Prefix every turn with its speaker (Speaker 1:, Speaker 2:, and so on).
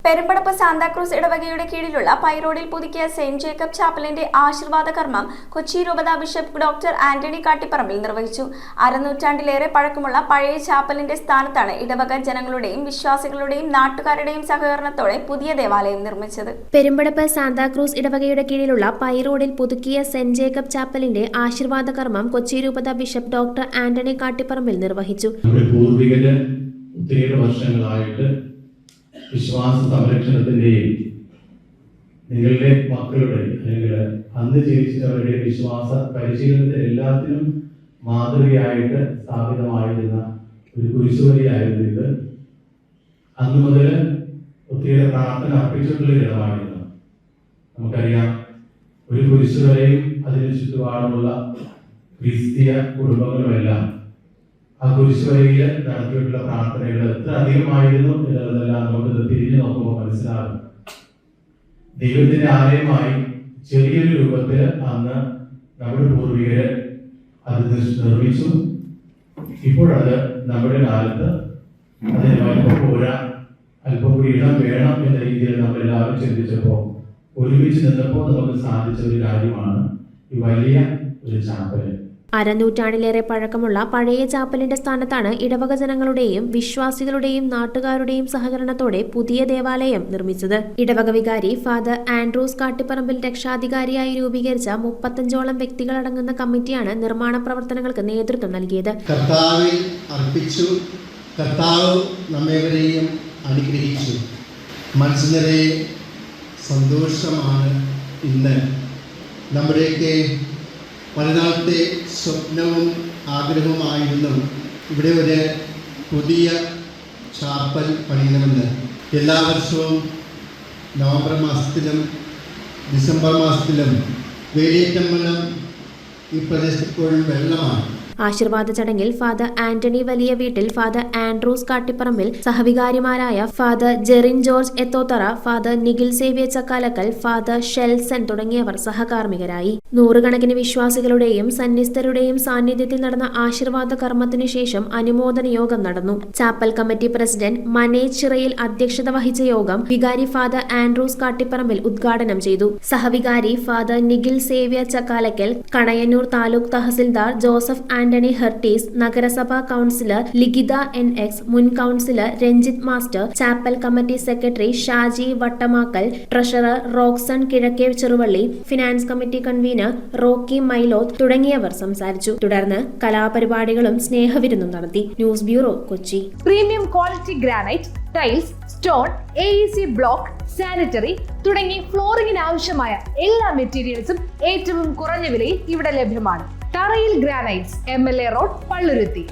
Speaker 1: പെരുമ്പടപ്പ് സാന്താക്രൂസ് ഇടവകയുടെ കീഴിലുള്ള പൈറോഡിൽ പുതുക്കിയ സെന്റ് ജേക്കബ് ചാപ്പലിന്റെ ആശീർവാദ കർമ്മം കൊച്ചി രൂപതാ ബിഷപ്പ് ഡോക്ടർ ആന്റണി കാട്ടിപ്പറമ്പിൽ നിർവഹിച്ചു. അരനൂറ്റാണ്ടിലേറെ പഴക്കമുള്ള പഴയ ചാപ്പലിന്റെ സ്ഥാനത്താണ് ഇടവക ജനങ്ങളുടെയും വിശ്വാസികളുടെയും നാട്ടുകാരുടെയും സഹകരണത്തോടെ പുതിയ ദേവാലയം നിർമ്മിച്ചത്.
Speaker 2: പെരുമ്പടപ്പ് സാന്താക്രൂസ് ഇടവകയുടെ കീഴിലുള്ള പൈറോഡിൽ പുതുക്കിയ സെന്റ് ജേക്കബ് ചാപ്പലിന്റെ ആശീർവാദ കർമ്മം കൊച്ചി രൂപതാ ബിഷപ്പ് ഡോക്ടർ ആന്റണി കാട്ടിപ്പറമ്പിൽ നിർവഹിച്ചു.
Speaker 3: വിശ്വാസ സംരക്ഷണത്തിന്റെയും നിങ്ങളുടെ മക്കളുടെ അല്ലെങ്കിൽ അന്ന് ജീവിച്ചവരുടെ വിശ്വാസ പരിശീലനത്തിന് എല്ലാത്തിനും മാതൃകയായിട്ട് സ്ഥാപിതമായിരുന്ന ഒരു കുരിശുവരിയായിരുന്നു ഇത്. അന്ന് മുതൽ ഒത്തിരി പ്രാർത്ഥന അർപ്പിച്ചിട്ടുള്ള ഇടമായിരുന്നു. നമുക്കറിയാം, ഒരു കുരിശുവരെയും അതിന് ചുറ്റുപാടുമുള്ള ക്രിസ്തീയ കുടുംബങ്ങളുമെല്ലാം ആ കുരിശുവരയിൽ നടത്തിയിട്ടുള്ള പ്രാർത്ഥനകൾ എത്ര അധികമായിരുന്നു എന്നുള്ളതെല്ലാം നമുക്ക് തിരിഞ്ഞു നോക്കുമ്പോൾ മനസ്സിലാകും. ദൈവത്തിന്റെ ആലയമായി ചെറിയൊരു രൂപത്തിൽ അന്ന് നമ്മുടെ പൂർവികര് അത് നിർമ്മിച്ചു. ഇപ്പോഴത് നമ്മുടെ കാലത്ത് അതിന് അല്പം പോരാ, അല്പം കൂടി ഇടം വേണം എന്ന രീതിയിൽ നമ്മളെല്ലാവരും ചിന്തിച്ചപ്പോൾ ഒരുമിച്ച് നിന്നപ്പോൾ നമുക്ക് സാധിച്ച ഒരു കാര്യമാണ് ഈ വലിയ ഒരു ചാപ്പല്.
Speaker 2: അരനൂറ്റാണ്ടിലേറെ പഴക്കമുള്ള പഴയ ചാപ്പലിന്റെ സ്ഥാനത്താണ് ഇടവക ജനങ്ങളുടെയും വിശ്വാസികളുടെയും നാട്ടുകാരുടെയും സഹകരണത്തോടെ പുതിയ ദേവാലയം നിർമ്മിച്ചത്. ഇടവക വികാരി ഫാദർ ആൻഡ്രൂസ് കാട്ടിപ്പറമ്പിൽ രക്ഷാധികാരിയായി രൂപീകരിച്ച 35ഓളം വ്യക്തികളടങ്ങുന്ന കമ്മിറ്റിയാണ് നിർമ്മാണ പ്രവർത്തനങ്ങൾക്ക് നേതൃത്വം നൽകിയത്.
Speaker 4: കർത്താവിൽ അർപ്പിച്ചു, കർത്താവ് നമ്മേവരെയും അനുഗ്രഹിച്ചു. മനസ്സിനെ സന്തോഷമാണ് ഇന്ന് നമ്മുടെയൊക്കെ പലനാളത്തെ സ്വപ്നവും ആഗ്രഹവുമായിരുന്നു ഇവിടെ ഒരു പുതിയ ചാപ്പൽ പണിയണമെന്ന്. എല്ലാ വർഷവും നവംബർ മാസത്തിലും ഡിസംബർ മാസത്തിലും വേലിയേറ്റം വെള്ളം ഈ പ്രദേശത്ത് ഇപ്പോഴും വെള്ളമാണ്.
Speaker 2: ആശീർവാദ ചടങ്ങിൽ father Antony Valiyaveettil, father Andrews Kattiparambil, സഹവികാരിമാരായ father Jerin George Ethothara, father Nikhil Xavier Chakkalakkal, father Shelson തുടങ്ങിയവർ സഹകാർമ്മികരായി. നൂറുകണക്കിന് വിശ്വാസികളുടെയും സന്യസ്തരുടെയും സാന്നിധ്യത്തിൽ നടന്ന ആശീർവാദ കർമ്മത്തിനു ശേഷം അനുമോദന യോഗം നടന്നു. Chapel committee president Manej Chirayil അധ്യക്ഷത വഹിച്ച യോഗം വികാരി ഫാദർ ആൻഡ്രൂസ് കാട്ടിപ്പറമ്പിൽ ഉദ്ഘാടനം ചെയ്തു. സഹവികാരി ഫാദർ നിഖിൽ സേവ്യർ ചക്കാലക്കൽ, കണയന്നൂർ താലൂക്ക് തഹസിൽദാർ ജോസഫ് ആന്റണി ഹെർട്ടീസ്, നഗരസഭാ കൗൺസിലർ ലിഖിത NX, മുൻ councillor Ranjith master, chapel committee secretary Shaji Vattamakkal, treasurer Roxon Kizhakke Cheruvally, finance committee convener Rocky Mylothu തുടങ്ങിയവർ സംസാരിച്ചു. തുടർന്ന് കലാപരിപാടികളും സ്നേഹവിരുന്നും നടത്തി. News bureau, Kochi.
Speaker 5: Premium quality granite, tiles, stone, AEC block, sanitary തുടങ്ങി ഫ്ലോറിംഗിന് ആവശ്യമായ എല്ലാ മെറ്റീരിയൽസും ഏറ്റവും കുറഞ്ഞ വിലയിൽ ഇവിടെ ലഭ്യമാണ്. തറയിൽ ഗ്രാനൈറ്റ്സ്, MLA റോഡ്, പള്ളുരുത്തി.